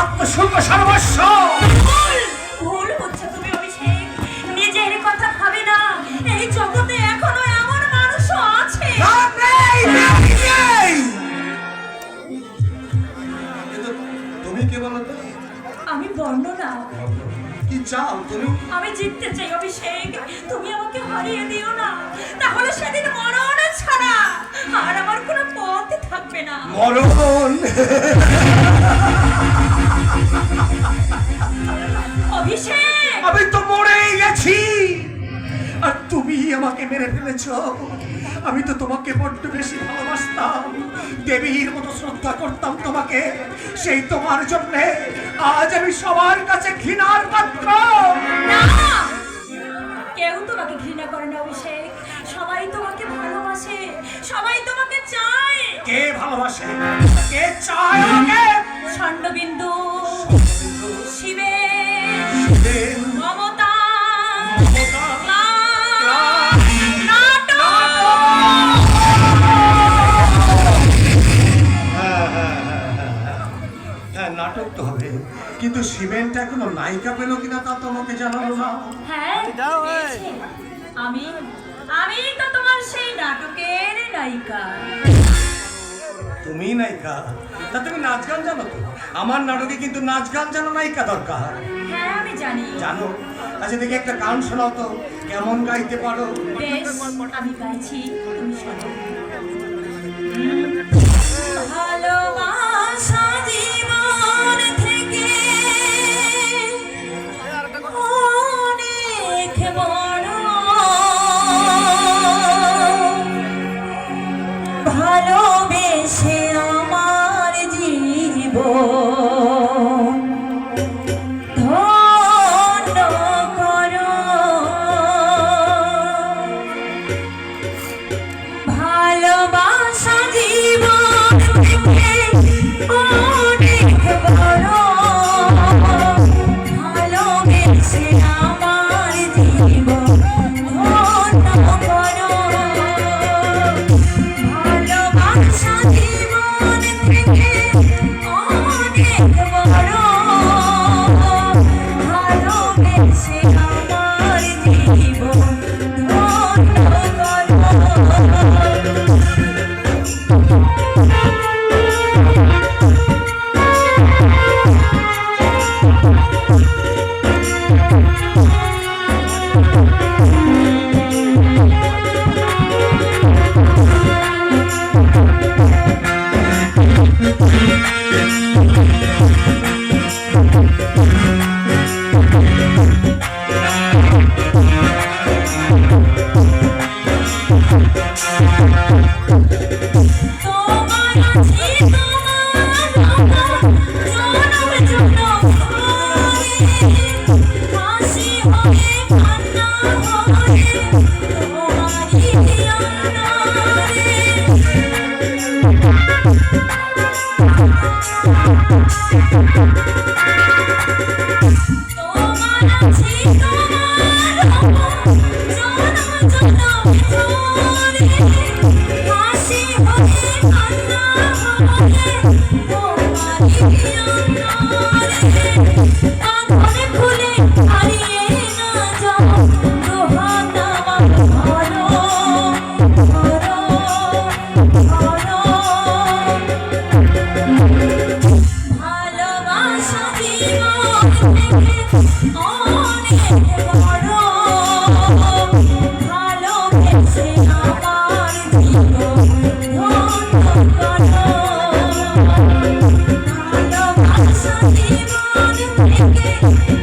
আত্মসুখ সর্বস্ব। ভুল হচ্ছে তুমি অভিষেক, নিজের কথা ভাবে না। এই জগতে এখনো এমন মানুষও আছে। তুমি কে বলো তো? আমি বর্ণনা। কি চাও তুমি? আমি জিততে চাই অভিষেক, তুমি আমাকে হারিয়ে দিও না, তাহলে সেদিন মরণ ছাড়া আর আমার কোনো পথ থাকবে না। মরণ? অভিষেক, আমি তো মরেই গেছি আর তুমি আমাকে মেরে ফেলেছ। আমি তো তোমাকে বড্ড বেশি ভালোবাসতাম, দেবীর মতো শ্রদ্ধা করতাম তোমাকে। সেই তোমার জন্য আজ আমি সবার কাছে ঘৃণার পাত্র। না, কেউ তোমাকে ঘৃণা করে না অভিষেক, সবাই তোমাকে ভালোবাসে, সবাই তোমাকে চায়। কে ভালোবাসে, কে চায় আমাকে? ছন্দবিন্দু, শিবের, শিবের, মমতা, মমতা, হ্যাঁ, নাটক তো হবে, কিন্তু শিবেনটা এখনো নায়িকা পেল কিনা তা তোমাকে জানালো না। হ্যাঁ, পেয়েছে। আমি তো তোমার সেই নাটকের নায়িকা। তুমি নায়িকা? তা তুমি নাচ গান জানো তো? আমার নাটকে কিন্তু নাচ গান জানো নায়িকা দরকার। হ্যাঁ, আমি জানি। জানো? আচ্ছা দেখি একটা গান শোনাও তো, কেমন গাইতে পারো? বেশ, আমি গাইছি, তুমি শোনো। ভালোবাসা জীবন থেকে অনেক বড়, ভালোবেসে আমার জীবন ধন্য করো। ভালোবাসা জীবন থেকে অনেক বড়, ভালোবেসে আমার জীবন ধন্য করো। ভালোবাসা জীবন থেকে অনেক বড়, ভালোবেসে আমার জীবন ধন্য করো। তোমার আছি তোমার জনম জনম হাসি হবে কান্না হবে তোমারই আন্নারে। তোমার আছি তোমার জনম জনম হাসি হবে কান্না হবে তোমারই আন্নারে। কাঁধে খুলে হারিয়ে না যাও, দোহাত আমার ধরো ধরো ধরো। ভালোবাসা জীবন থেকে অনেক বড়, ভালোবেসে আমার জীবন ধন্য করো। ভালোবাসা জীবন থেকে